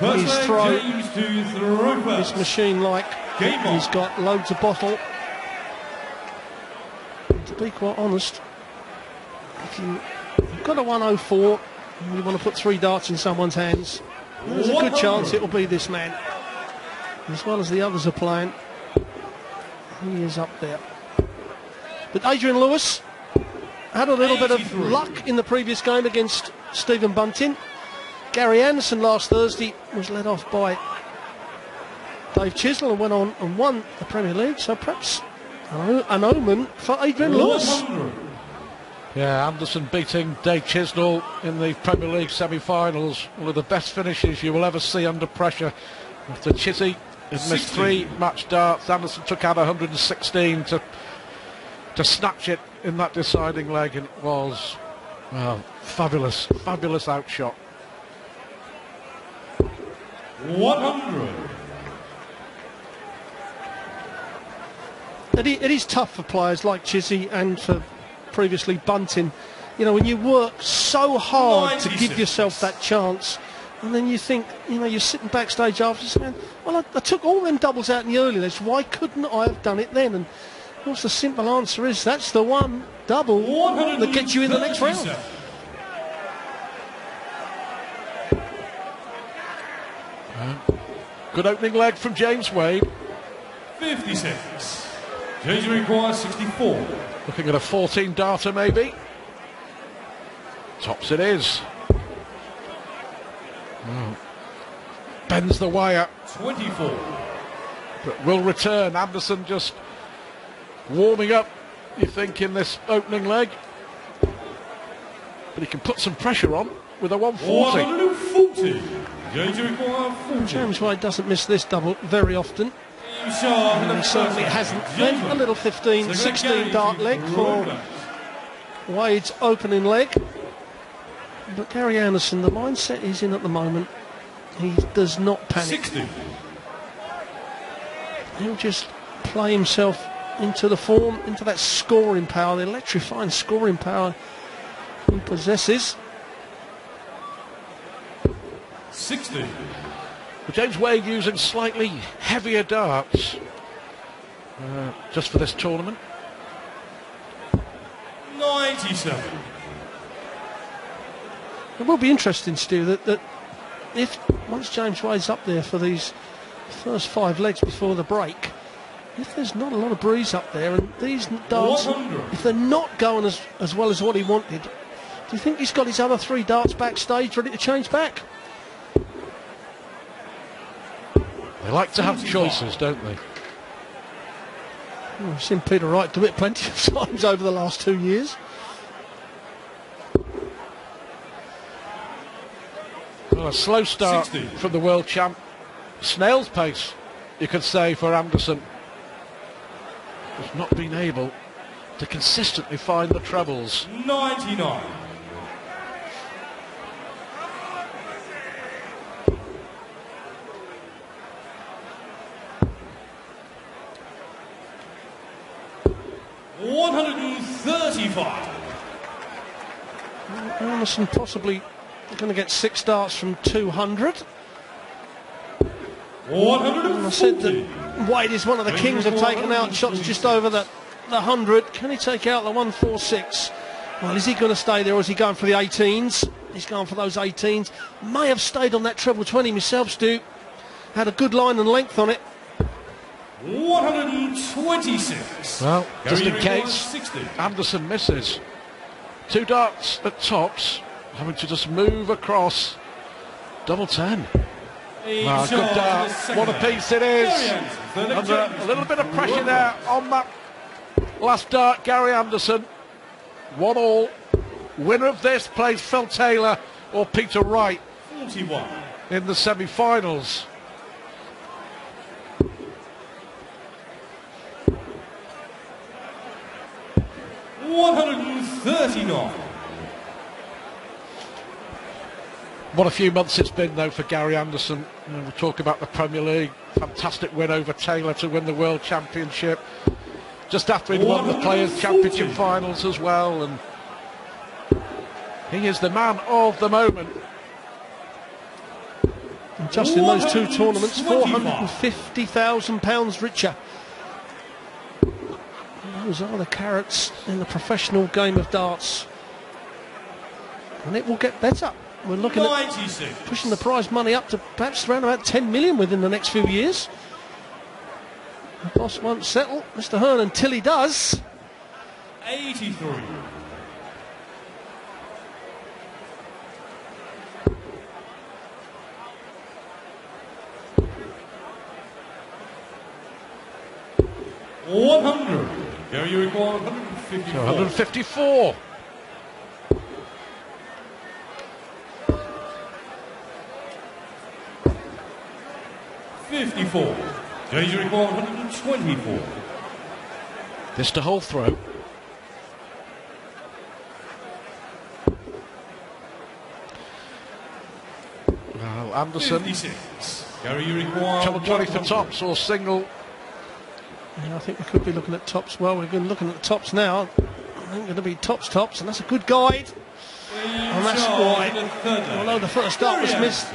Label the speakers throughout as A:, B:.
A: his throw. It's machine-like. He's got loads of bottle. And to be quite honest, if you've got a 104 and you want to put 3 darts in someone's hands, there's a good chance it will be this man. As well as the others are playing, he is up there. But Adrian Lewis had a little bit of luck in the previous game against Stephen Bunting. Gary Anderson last Thursday was led off by Dave Chisnell and went on and won the Premier League, so perhaps an omen for Adrian Lewis.
B: Yeah, Anderson beating Dave Chisnell in the Premier League semi-finals. One of the best finishes you will ever see under pressure. After Chizzy had missed 3 match darts, Anderson took out 116 to snatch it in that deciding leg, and it was, well, fabulous outshot.
C: 100.
A: It is tough for players like Chizzy and for previously Bunting. You know, when you work so hard to give yourself that chance, and then you think, you know, you're sitting backstage after saying, well, I took all them doubles out in the early legs, why couldn't I have done it then? And of course the simple answer is that's the one double that gets you in the next round.
B: Good opening leg from James Wade.
C: 56. James requires 64.
B: Looking at a 14 darter maybe. Tops it is. Oh. Bends the wire.
C: 24.
B: But will return. Anderson just warming up, you think, in this opening leg. But he can put some pressure on with a 140.
C: 140. James requires 40.
A: James Wade doesn't miss this double very often. He certainly hasn't. Then a little 15, 16 dart leg for Wade's opening leg. But Gary Anderson, the mindset he's in at the moment, he does not panic.
C: 60.
A: He'll just play himself into the form, into that scoring power, the electrifying scoring power he possesses.
C: 60.
B: James Wade using slightly heavier darts just for this tournament.
C: 97.
A: It will be interesting, Stu, that if once James Wade's up there for these first 5 legs before the break, if there's not a lot of breeze up there and these darts,
C: 100.
A: if they're not going as well as what he wanted, do you think he's got his other 3 darts backstage ready to change back?
B: They like to have choices, don't they?
A: Well, I've seen Peter Wright do it plenty of times over the last 2 years.
B: Well, a slow start
C: 60.
B: from the world champ. Snail's pace, you could say, for Anderson. Has not been able to consistently find the trebles.
C: 99.
A: Anderson possibly going to get 6 darts from 200.
C: 140.
A: I said that Wade is one of the kings of taking out shots just over the 100. Can he take out the 146? Well, is he going to stay there or is he going for the 18s? He's going for those 18s. May have stayed on that treble 20 myself, Stu. Had a good line and length on it.
C: 126.
B: Well, just in
C: Gary
B: case
C: 60.
B: Anderson misses. 2 darts at tops, having to just move across. Double 10. Good dart. What a piece it is. Under a little bit of pressure there on that last dart, Gary Anderson. 1-1. Winner of this plays Phil Taylor or Peter Wright
C: 41.
B: in the semi-finals.
C: $139.
B: What a few months it's been, though, for Gary Anderson. You know, we'll talk about the Premier League. Fantastic win over Taylor to win the World Championship. Just after he'd won the Players' Championship finals as well. And he is the man of the moment.
A: And just in those two tournaments, £450,000 richer. And those are the carrots in the professional game of darts. And it will get better. We're looking at pushing the prize money up to perhaps around about 10 million within the next few years. The boss won't settle, Mr. Hearn, until he does.
C: 83. $100. Gary, you require 154.
B: 154.
C: $54. Gary, you require 124.
B: This to hold throw. Well, Anderson.
C: 56. Gary, you require
B: Treble 20 for tops or single.
A: Yeah, I think we could be looking at tops. Well, we've been looking at the tops now. I think going to be tops, and that's a good guide. And that's wide. Although the first dart was missed,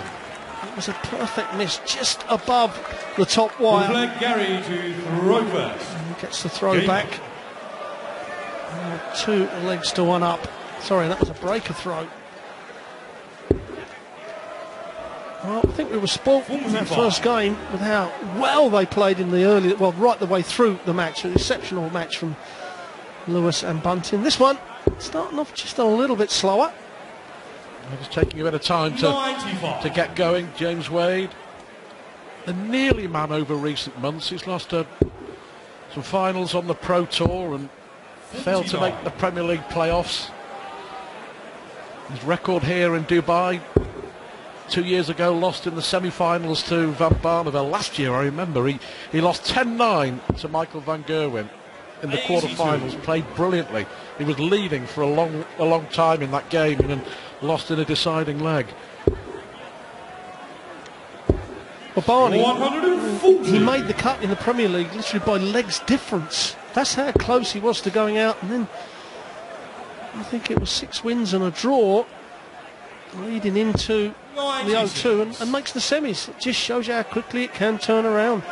A: it was a perfect miss just above the top wire.
C: Gary to throw first.
A: And he gets the throw back. 2 legs to 1 up. Sorry, that was a breaker throw. Well, I think we were spoilt in that first game with how well they played in the early, well, right the way through the match. An exceptional match from Lewis and Bunting. This one starting off just a little bit slower.
B: Just taking a bit of time to get going. James Wade, a nearly man over recent months. He's lost some finals on the Pro Tour and failed to make the Premier League playoffs. His record here in Dubai 2 years ago, lost in the semi-finals to Van Barneveld. Last year, I remember, he lost 10-9 to Michael van Gerwen in the quarter-finals. Played brilliantly. He was leading for a long time in that game and then lost in a deciding leg.
A: Well, Barney, he made the cut in the Premier League literally by legs difference. That's how close he was to going out. And then I think it was 6 wins and a draw leading into the O2 and makes the semis. It just shows you how quickly it can turn around.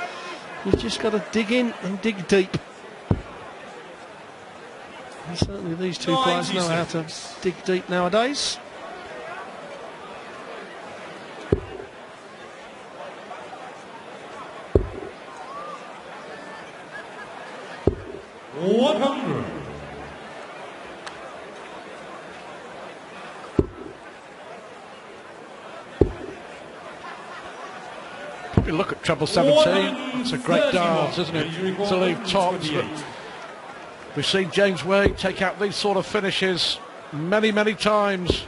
A: You've just got to dig in and dig deep. And certainly these two players know how to dig deep nowadays.
C: $100.
B: Probably look at treble 17. It's a great dance, isn't it? To leave tops. We've seen James Wade take out these sort of finishes many times.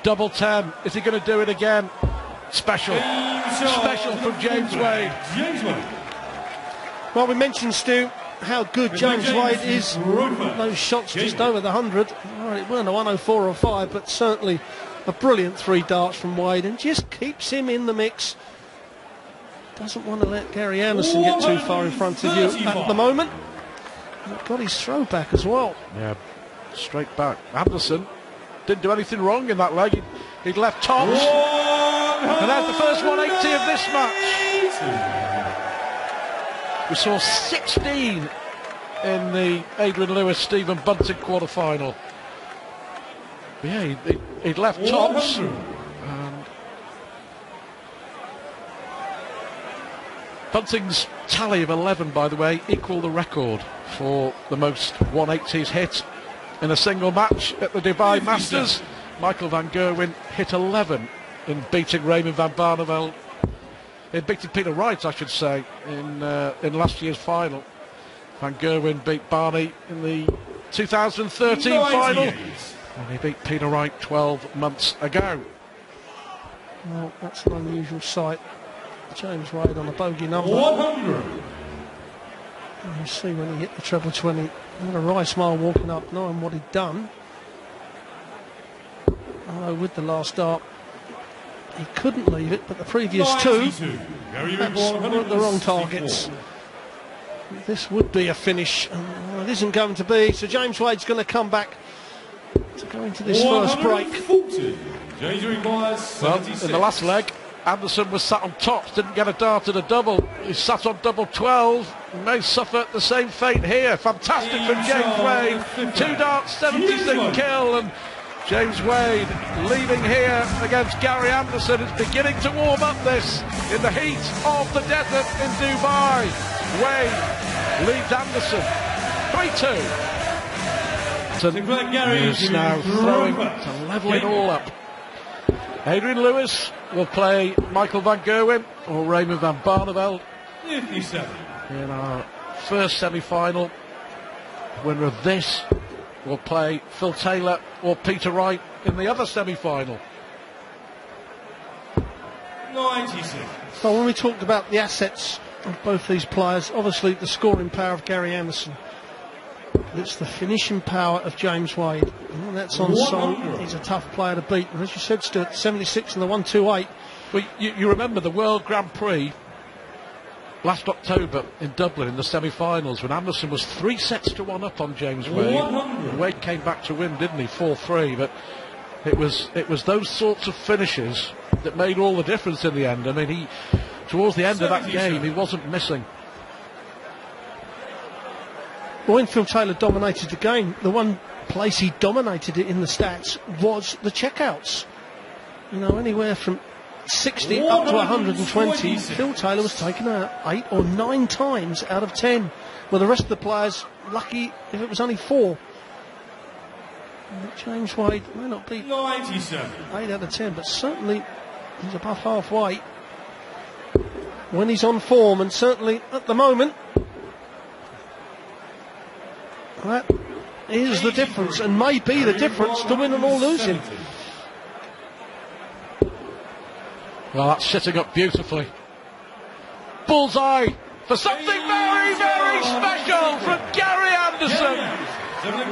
B: Double 10. Is he going to do it again? Special from James Wade.
A: Well, we mentioned, Stu, how good James Wade is. Those shots just over the 100. Well, it weren't a 104 or 5, but certainly a brilliant 3 darts from Wade and just keeps him in the mix. Doesn't want to let Gary Anderson get too far in front of you at the moment. Got his throw back as well.
B: Yeah, straight back. Anderson didn't do anything wrong in that leg. He'd left tops. And that's the first 180 of this match. We saw 16 in the Adrian Lewis-Stephen Bunting quarter-final. Yeah, he'd left tops. And Bunting's tally of 11, by the way, equalled the record for the most 180s hit in a single match at the Dubai Masters. Michael van Gerwen hit 11 in beating Raymond van Barneveld. In beating Peter Wright, I should say, in last year's final. Van Gerwen beat Barney in the 2013 final. And he beat Peter Wright 12 months ago.
A: Well, that's an unusual sight. James Wade on a bogey number.
C: 100.
A: And you see when he hit the treble 20, what a wry smile walking up, knowing what he'd done. Although with the last dart, he couldn't leave it, but the previous 2, perhaps weren't the wrong targets. This would be a finish, and it isn't going to be, so James Wade's going to come back to go into this first break.
C: James requires 76.
B: Well, in the last leg, Anderson was sat on tops, didn't get a dart at a double. He sat on double 12, may suffer the same fate here. Fantastic from James Wade. 2 darts, 76 kill, and James Wade leading here against Gary Anderson. It's beginning to warm up this in the heat of the desert in Dubai. Wade leads Anderson 3-2. Is now throwing to level it all up. Adrian Lewis will play Michael van Gerwen or Raymond van Barneveld
C: 57.
B: in our first semi-final. Winner of this will play Phil Taylor or Peter Wright in the other semi-final.
C: 96.
A: Well, when we talked about the assets of both these players, obviously the scoring power of Gary Anderson, it's the finishing power of James Wade. And that's on song. He's a tough player to beat. And as you said, Stuart, 76 and the 128.
B: Well, you remember the World Grand Prix last October in Dublin in the semi-finals when Anderson was 3 sets to 1 up on James Wade. And Wade came back to win, didn't he? 4-3. But it was those sorts of finishes that made all the difference in the end. I mean, towards the end of that game, he wasn't missing.
A: Well, when Phil Taylor dominated the game, the one place he dominated it in the stats was the checkouts. You know, anywhere from 60 up to 120, Phil Taylor was taken out 8 or 9 times out of 10. Well, the rest of the players lucky if it was only 4. James Wade may not be
C: 97.
A: 8 out of 10, but certainly he's above halfway when he's on form, and certainly at the moment. That is the difference, and may be the difference to winning or losing.
B: Well, that's sitting up beautifully. Bullseye for something very, very special from Gary Anderson.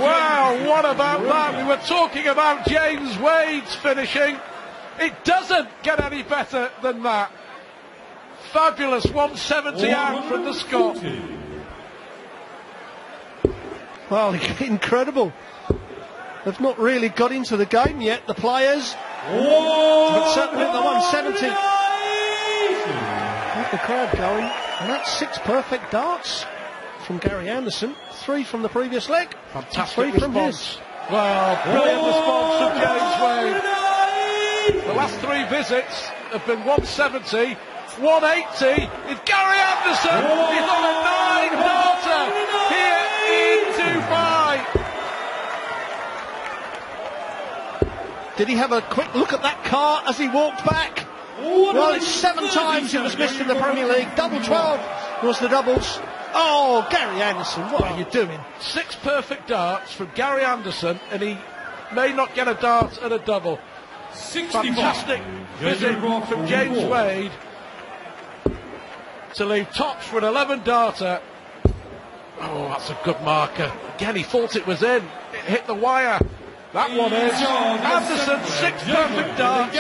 B: Wow, what about that? We were talking about James Wade's finishing. It doesn't get any better than that. Fabulous 170 out from the Scot.
A: Well, incredible. They've not really got into the game yet, the players. But certainly at the 170. With the crowd going. And that's 6 perfect darts from Gary Anderson. 3 from the previous leg.
B: Fantastic
A: 3 from
B: response.
A: his.
B: Well, brilliant response from James Wade. The last 3 visits have been 170, 180. It's Gary Anderson. He's on a 9-darter here in Dubai.
A: Did he have a quick look at that car as he walked back? Well, it's 7 times it was missed in the Premier League. Double 12 was the doubles. Oh, Gary Anderson, what are you doing?
B: 6 perfect darts from Gary Anderson, and he may not get a dart at a double.
C: 65.
B: Fantastic visit from James Wade to leave tops for an 11-darter. Oh, that's a good marker. Again, he thought it was in. It hit the wire. That one is. Anderson, 6 perfect darts.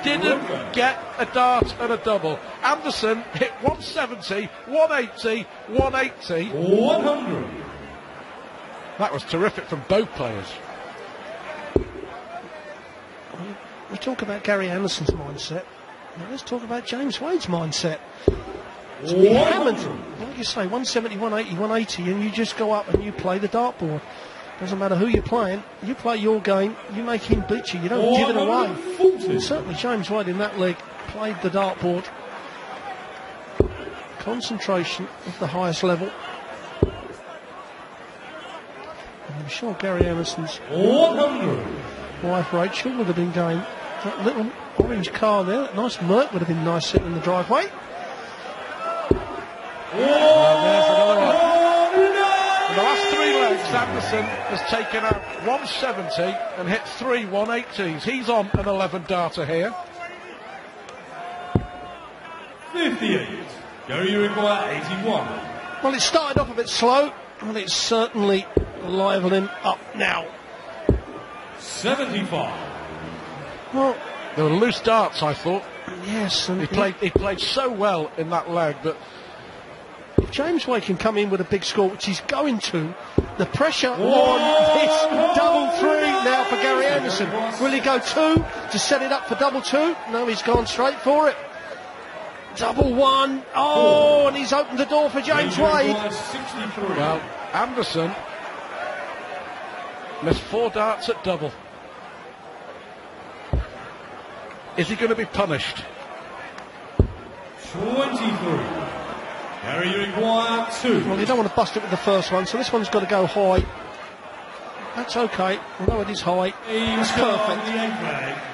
B: Didn't get a dart and a double. Anderson hit 170, 180, 180.
C: 100.
B: That was terrific from both players.
A: We talk about Gary Anderson's mindset. Now let's talk about James Wade's mindset. To be hammered, like you say, 170, 180, 180, and you just go up and you play the dartboard. Doesn't matter who you're playing, you play your game, you make him beat you, you don't give it away. And certainly James Wade in that leg played the dartboard. Concentration of the highest level. And I'm sure Gary Anderson's
C: 100.
A: wife Rachel would have been going, that little orange car there, that nice Merc would have been nice sitting in the driveway.
B: There's another one. In the last 3 legs, Anderson has taken out 170 and hit 3 180s. He's on an 11-darter here.
C: 58. Gary, you require 81.
A: Well, it started off a bit slow, and it's certainly liveling up now.
C: 75.
A: Well,
B: There were loose darts, I thought.
A: yes, and
B: He played so well in that leg, but
A: James Wade can come in with a big score, which he's going to, the pressure on this double three now for Gary Anderson. Will he go two to set it up for double two? No, he's gone straight for it. Double one. Oh, and he's opened the door for James Wade.
B: Well, Anderson missed 4 darts at double. Is he going to be punished?
C: 23. Gary, you require 2.
A: Well, you don't want to bust it with the first one, so this one's got to go high. That's okay, although it is high. That's perfect.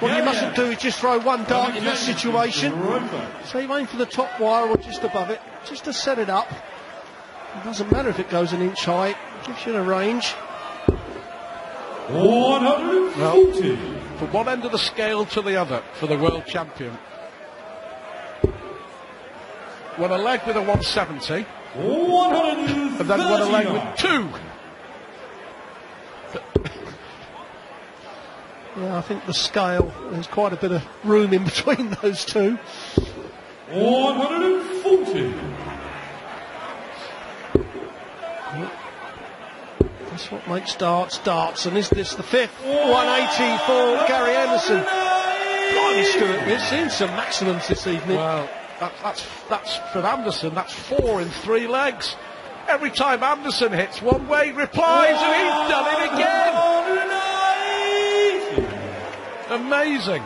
A: What you mustn't do is just throw one dart in that situation. So you aim for the top wire or just above it, just to set it up. It doesn't matter if it goes an inch high, it gives you the range.
C: 140.
B: From one end of the scale to the other for the world champion. Won a leg with a 170.
C: 139.
B: And then won a leg with 2.
A: Yeah, I think the scale, there's quite a bit of room in between those two.
C: 140.
A: That's what makes darts, and is this the 5th? 180 for Gary Anderson. Blimey, Stuart, we've seen some maximums this evening.
B: Well, that's for Anderson, that's 4 in 3 legs. Every time Anderson hits one, Wade replies, and he's done it again. Amazing.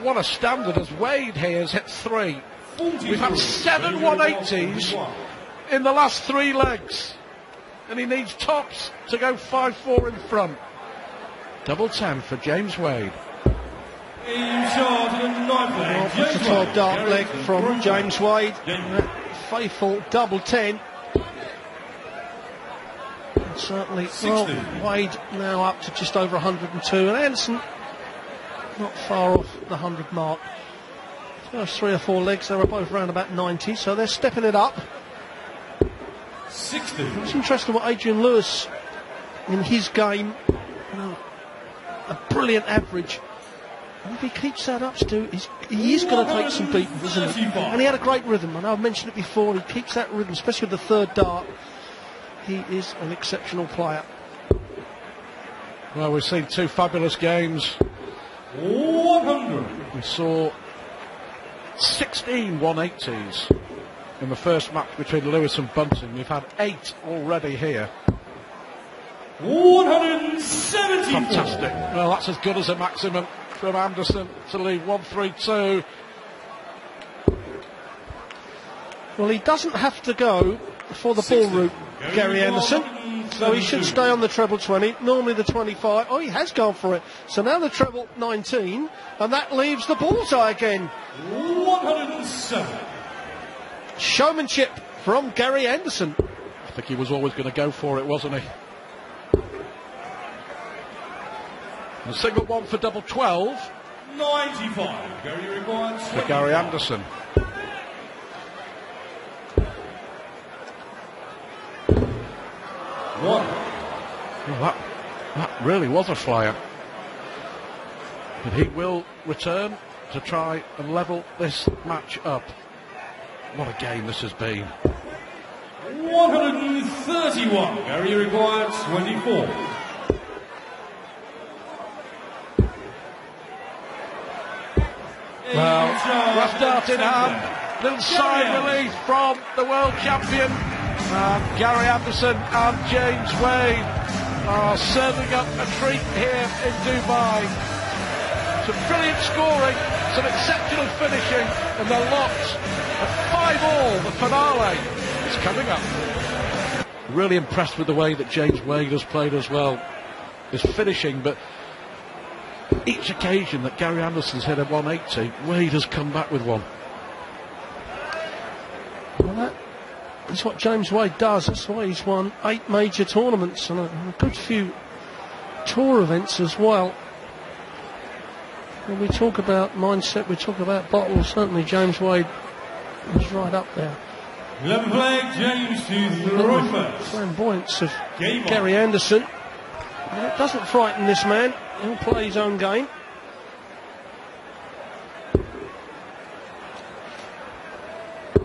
B: What a standard as Wade here has hit 3. We've had 7 180s in the last 3 legs. And he needs tops to go 5-4 in front. Double 10 for James Wade.
A: Well, that's a 12 dart leg from James Wade. Faithful double 10. And certainly, well, Wade now up to just over 102, and Anderson not far off the 100 mark. First 3 or 4 legs, they were both around about 90, so they're stepping it up.
C: 60.
A: It's interesting what Adrian Lewis, in his game, a brilliant average. And if he keeps that up, Stu, he is going to take some beatings, isn't he? And he had a great rhythm. I know I've mentioned it before. He keeps that rhythm, especially with the 3rd dart. He is an exceptional player.
B: Well, we've seen 2 fabulous games.
C: 100.
B: We saw 16 180s in the first match between Lewis and Bunting. We've had 8 already here.
C: 174.
B: Fantastic. Well, that's as good as a maximum from Anderson to leave 132.
A: Well, he doesn't have to go for the ball route, Gary Anderson. So he should stay on the treble 20, normally the 25. Oh, he has gone for it. So now the treble 19, and that leaves the bullseye again.
C: 107.
A: Showmanship from Gary Anderson.
B: I think he was always going to go for it, wasn't he? A single one for double 12.
C: 95. Gary required
B: For Gary Anderson.
C: One.
B: Well, that really was a flyer. But he will return to try and level this match up. What a game this has been.
C: 131. Gary required 24.
B: Well, rough dart in hand. Little side relief from the world champion. Gary Anderson and James Wade are serving up a treat here in Dubai. Some brilliant scoring, some exceptional finishing, and they're locked at 5-all. The finale is coming up. Really impressed with the way that James Wade has played as well. His finishing, but each occasion that Gary Anderson's hit a 180, Wade has come back with one.
A: Well, that's what James Wade does. That's why he's won 8 major tournaments and a good few tour events as well. When we talk about mindset, we talk about bottles, certainly James Wade is right up there.
C: 11 flag, James to throw first.
A: Flamboyance of Gary Anderson. It doesn't frighten this man. He'll play his own game.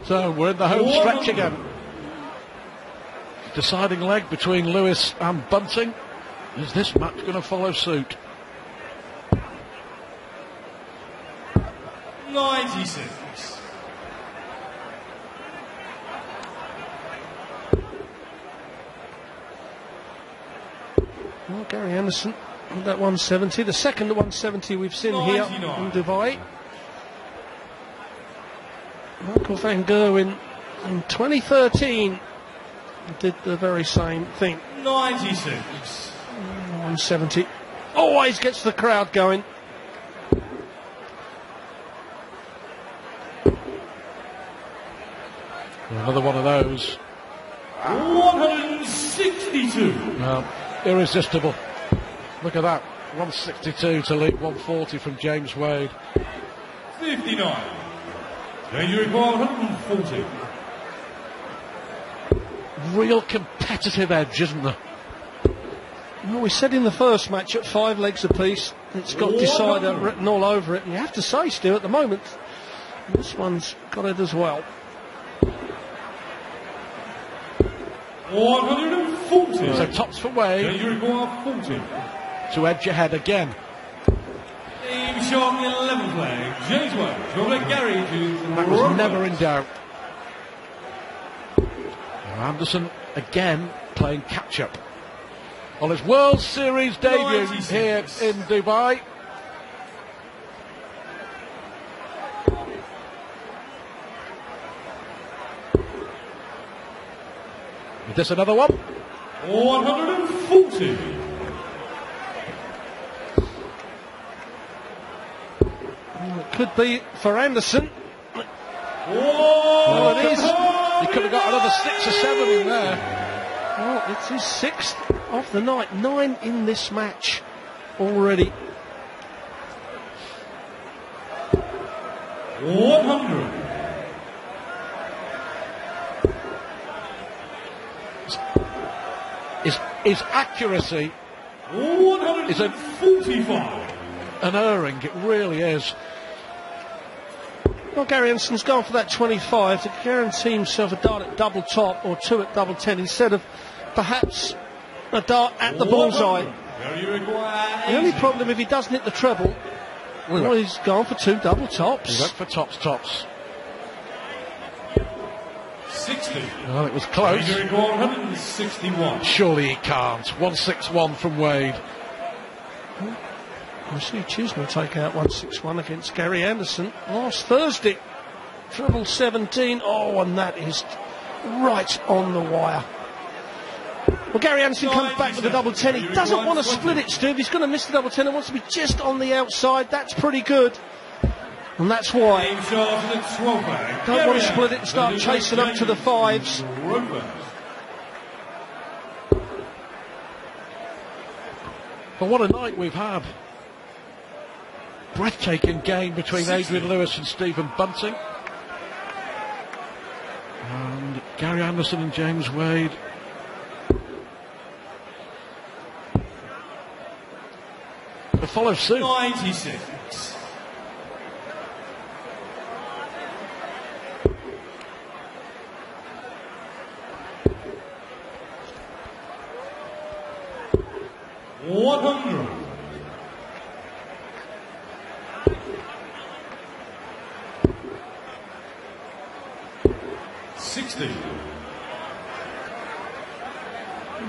B: So we're in the home stretch again. Deciding leg between Lewis and Bunting. Is this match going to follow suit?
C: 96.
A: Well, Gary Anderson with that 170, the second 170 we've seen 99. Here in Dubai. Michael van Gerwen in 2013 did the very same thing.
C: 96.
A: 170. Always gets the crowd going.
B: Another one of those.
C: 162.
B: Irresistible. Look at that. 162 to lead 140 from James Wade.
C: 59. Then you require 140.
B: Real competitive edge, isn't there?
A: Well, we said in the first match at 5 legs apiece, it's got decider written all over it. And you have to say, Stu, at the moment, this one's got it as well.
C: 140.
B: So tops for Wade.
C: Then you require 40.
B: To edge ahead again.
C: Team shot the 11th leg. James Wade. Robert Gary to
B: That was never in doubt. Anderson again playing catch up on his World Series debut
C: 96.
B: here in Dubai. Is this another one?
C: 140.
A: It could be for Anderson.
C: Well,
A: it is.
B: He could have got another 6 or 7 in there.
A: Well, it's his 6th of the night. 9 in this match already.
C: 100.
B: His accuracy
C: 145.
B: unerring, it really is.
A: Well, Gary Anderson's gone for that 25 to guarantee himself a dart at double top or 2 at double 10 instead of perhaps a dart at the bullseye. The only problem if he doesn't hit the treble, well, he's gone for 2 double tops.
B: He went for tops.
C: 60.
B: Well, it was close.
C: 161.
B: Surely he can't. 161 from Wade.
A: We'll see Chisholm take out 161 against Gary Anderson last Thursday. Treble 17. Oh, and that is right on the wire. Well, Gary Anderson comes back with the double 10. He doesn't want to split it, Stu. He's going to miss the double 10 and wants to be just on the outside. That's pretty good. And that's why. Don't want to split it and start chasing up to the 5s.
B: But what a night we've had. Breathtaking game between Adrian Lewis and Stephen Bunting. And Gary Anderson and James Wade. To follow suit.
C: 96.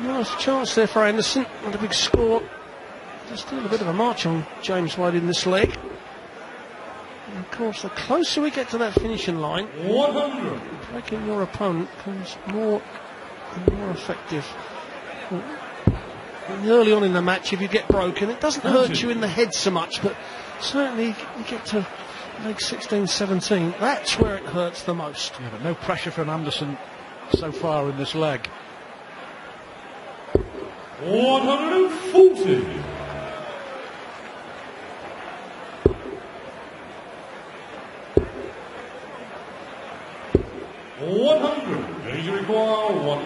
A: Nice chance there for Anderson. Not a big score. There's still a bit of a march on James Wade in this leg. And of course, the closer we get to that finishing line,
C: 100.
A: breaking your opponent becomes more and more effective. Early on in the match, if you get broken, it doesn't hurt you in the head so much, but certainly you get to leg 16, 17, that's where it hurts the most.
B: Yeah, but no pressure from Anderson so far in this leg.
C: 140.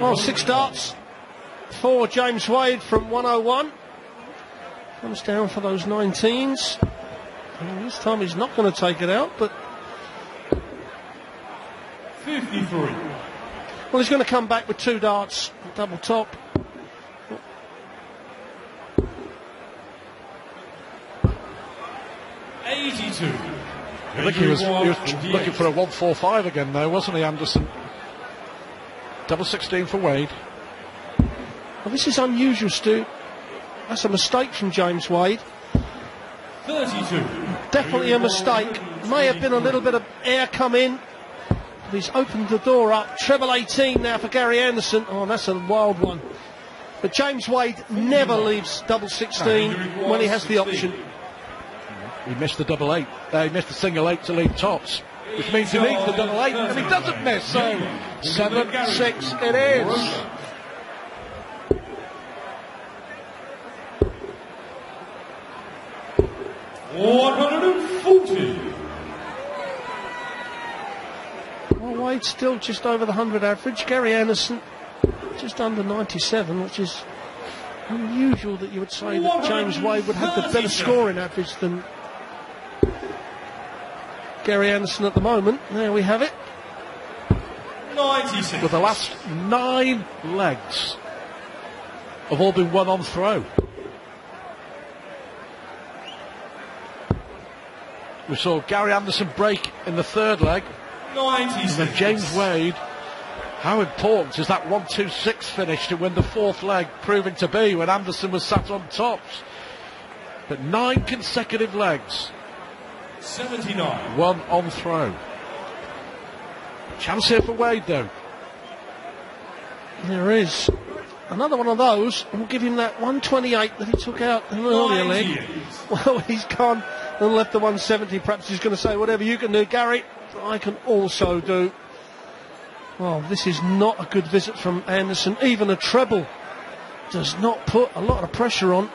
A: Well, 6 darts for James Wade from 101. Comes down for those 19s. And this time he's not going to take it out, but
C: 53.
A: Well, he's going to come back with 2 darts, double top.
C: I
B: think he was looking for a 145 again though, wasn't he, Anderson? Double 16 for Wade.
A: Well, this is unusual, Stu. That's a mistake from James Wade.
C: 32.
A: Definitely a mistake. May have been a little bit of air come in. He's opened the door up. Treble 18 now for Gary Anderson. Oh, that's a wild one. But James Wade never leaves double 16 when he has the option.
B: He missed the double 8. He missed the single 8 to lead tops, which means he needs the double 8, and he doesn't miss. So 7-6 it is.
A: Well, Wade's still just over the 100 average. Gary Anderson just under 97, which is unusual that you would say that James Wade would have the better scoring average than Gary Anderson at the moment. There we have it.
C: 96.
B: With the last 9 legs have all been won on throw. We saw Gary Anderson break in the 3rd leg.
C: 96.
B: And then James Wade. How important is that 1-2-6 finish to win the 4th leg proving to be when Anderson was sat on tops? But 9 consecutive legs.
C: 79.
B: One on throw. Chance here for Wade though.
A: There is another one of those. We'll give him that 128 that he took out in the earlier leg. Well, he's gone and left the 170. Perhaps he's going to say, whatever you can do, Gary, I can also do. Well, this is not a good visit from Anderson. Even a treble does not put a lot of pressure on.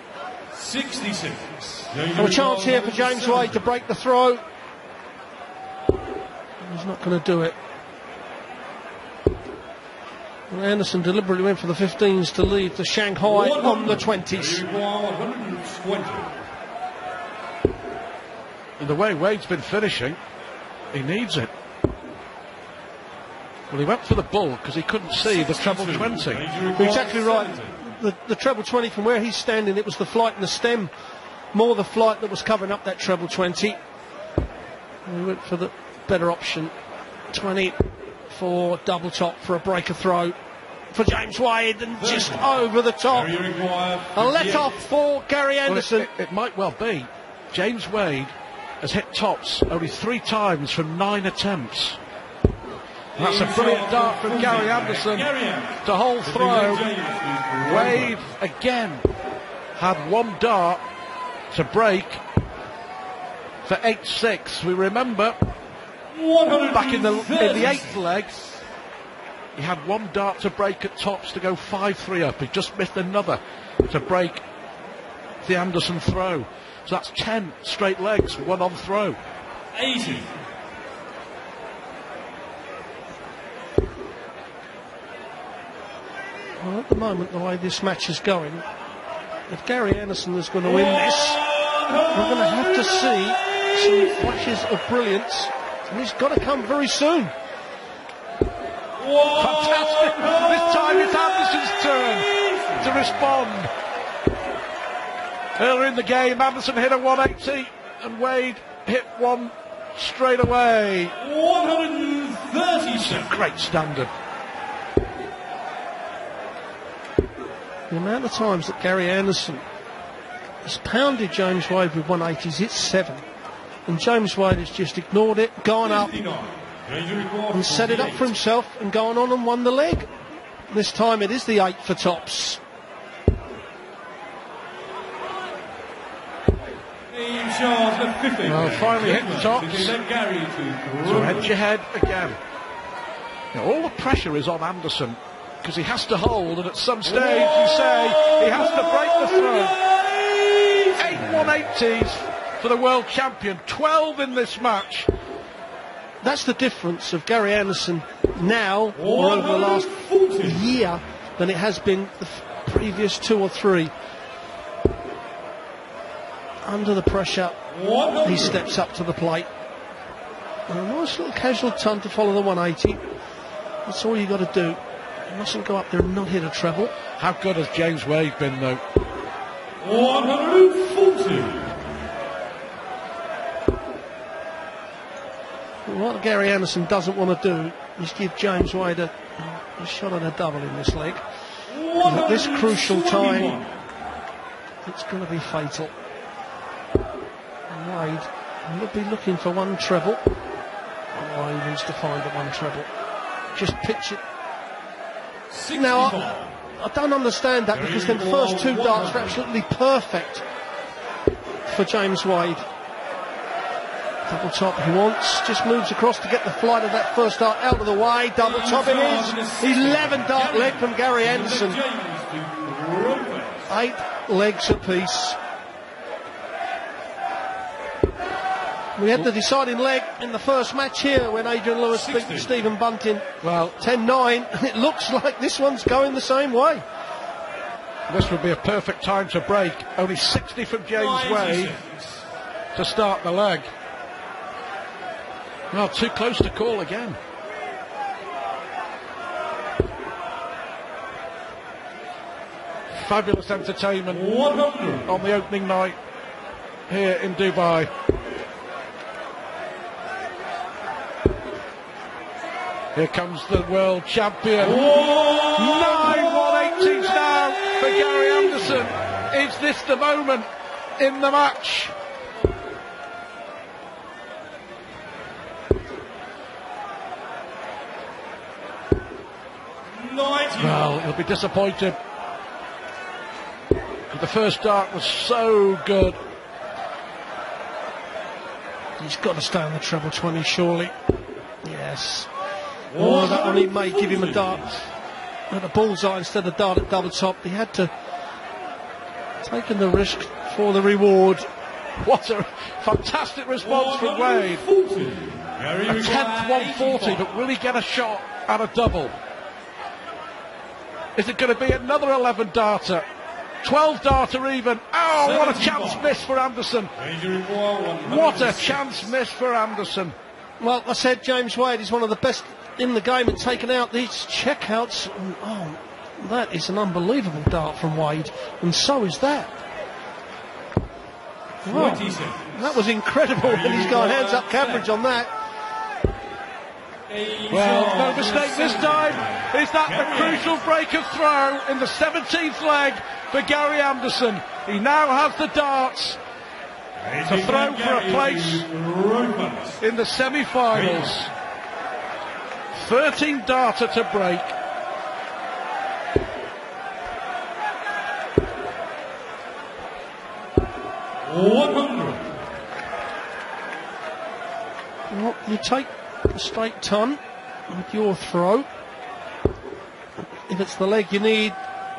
C: 66.
A: So a chance here for James Wade to break the throw. He's not going to do it. And Anderson deliberately went for the 15s to leave the Shanghai on the 20s.
C: 120.
B: And the way Wade's been finishing, he needs it. Well, he went for the bull because he couldn't see the treble 20.
A: You're exactly right. The treble 20, from where he's standing, it was the flight and the stem. More the flight that was covering up that treble 20. And he went for the better option. 20 for double top for a breaker throw for James Wade, and just over the top. A let off for Gary Anderson.
B: Well, it might well be. James Wade has hit tops only 3 times from 9 attempts. And that's a brilliant dart from Gary Anderson to hold throw. Wade again had 1 dart to break for 8-6. We remember back in the 8th leg, he had 1 dart to break at tops to go 5-3 up. He just missed another to break the Anderson throw. So that's 10 straight legs, 1 on throw.
C: 80.
A: Well, at the moment, the way this match is going, if Gary Anderson is going to win this, we're going to have to see some flashes of brilliance, and it's got to come very soon.
B: Fantastic! This time it's Anderson's turn to respond. Earlier in the game, Anderson hit a 180 and Wade hit 1 straight away.
C: 137.
B: Great standard.
A: The amount of times that Gary Anderson has pounded James Wade with 180s, it's 7. And James Wade has just ignored it, gone up and set it up for himself and gone on and won the leg. This time it is the 8 for tops.
B: Well, finally hit the tops. So head to head again. Now, all the pressure is on Anderson because he has to hold, and at some stage you say he has to break the throw. 8 180s for the world champion, 12 in this match.
A: That's the difference of Gary Anderson now, or over the last year, than it has been the previous 2 or 3. Under the pressure, he steps up to the plate. A nice little casual ton to follow the 180. That's all you got to do. You mustn't go up there and not hit a treble.
B: How good has James Wade been, though?
C: 140.
A: What Gary Anderson doesn't want to do is give James Wade a shot at a double in this leg. At this crucial time, it's going to be fatal. Wade will be looking for one treble. Oh, he needs to find the one treble. Just pitch it. Now, I don't understand that, because the first two darts were absolutely perfect for James Wade. Double top he wants, just moves across to get the flight of that first dart out of the way. Double top it is. 11 dart leg from Gary Anderson. 8 legs apiece. We had the deciding leg in the first match here when Adrian Lewis beat Stephen Bunting.
B: Well,
A: 10-9, and it looks like this one's going the same way.
B: this would be a perfect time to break. Only 60 from James Wade to start the leg. Well, too close to call again. Fabulous entertainment
C: 100.
B: on the opening night here in Dubai. Here comes the world champion. 9 180s now for Gary Anderson. Is this the moment in the match? Well, he'll be disappointed. The first dart was so good.
A: He's got to stay on the treble 20, surely. Yes. Oh, that one he may give him a dart at a bullseye instead of dart at double top. He had to taken the risk for the reward.
B: What a fantastic response from Wade. A 10th 140, but will he get a shot at a double? Is it going to be another 11 darter? 12 darter even. Oh, what a chance miss for Anderson. What a chance miss for Anderson.
A: Well, I said James Wade is one of the best in the game at taking out these checkouts. Oh, that is an unbelievable dart from Wade, and so is that. Wow, that was incredible, and he's got hands up coverage on that.
B: Well, no mistake this time. Is that the crucial break of throw in the 17th leg for Gary Anderson? He now has the darts to throw for a place in the semi-finals. 13 darter to break.
A: Well, you take a straight ton with your throw. If it's the leg you need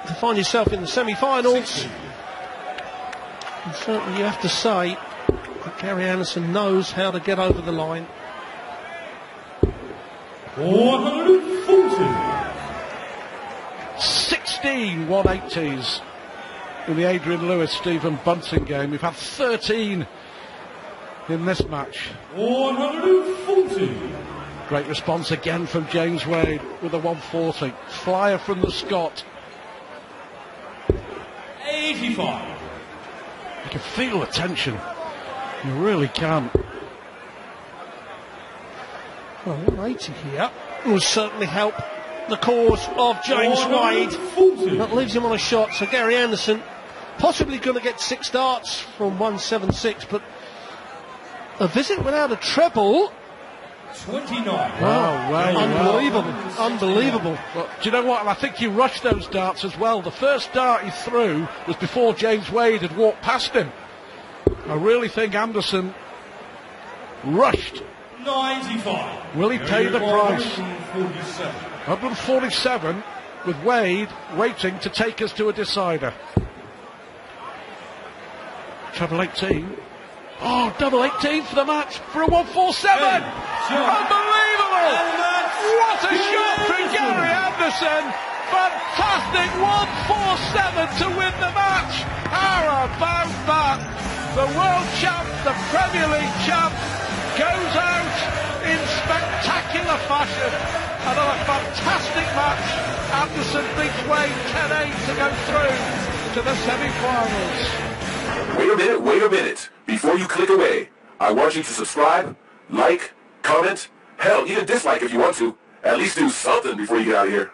A: to find yourself in the semi-finals, and certainly you have to say that Gary Anderson knows how to get over the line.
C: 140.
B: 16 180s in the Adrian Lewis Stephen Bunting game. We've had 13 in this match.
C: 140.
B: Great response again from James Wade with a 140. Flyer from the Scot.
C: 85.
B: You can feel the tension. You really can.
A: Well, 180 here will certainly help the cause of James Wade. That leaves him on a shot. So Gary Anderson possibly going to get 6 darts from 176, but a visit without a treble.
C: 29.
B: Wow,
A: Unbelievable. Unbelievable.
B: Well, do you know what? And I think he rushed those darts as well. The first dart he threw was before James Wade had walked past him. I really think Anderson rushed.
C: 95.
B: Will he pay the price?
C: 147.
B: 147 with Wade waiting to take us to a decider. Treble 18. Oh, double 18 for the match for a 147. Unbelievable! What a shot from Gary Anderson. Fantastic 147 to win the match. How about that? The world champ, the Premier League champ, goes out in spectacular fashion Another fantastic match. Anderson beats Wade 10-8 to go through to the semi-finals.
D: Wait a minute. Before you click away, I want you to subscribe, like, comment, hell, even dislike if you want to. At least do something before you get out of here.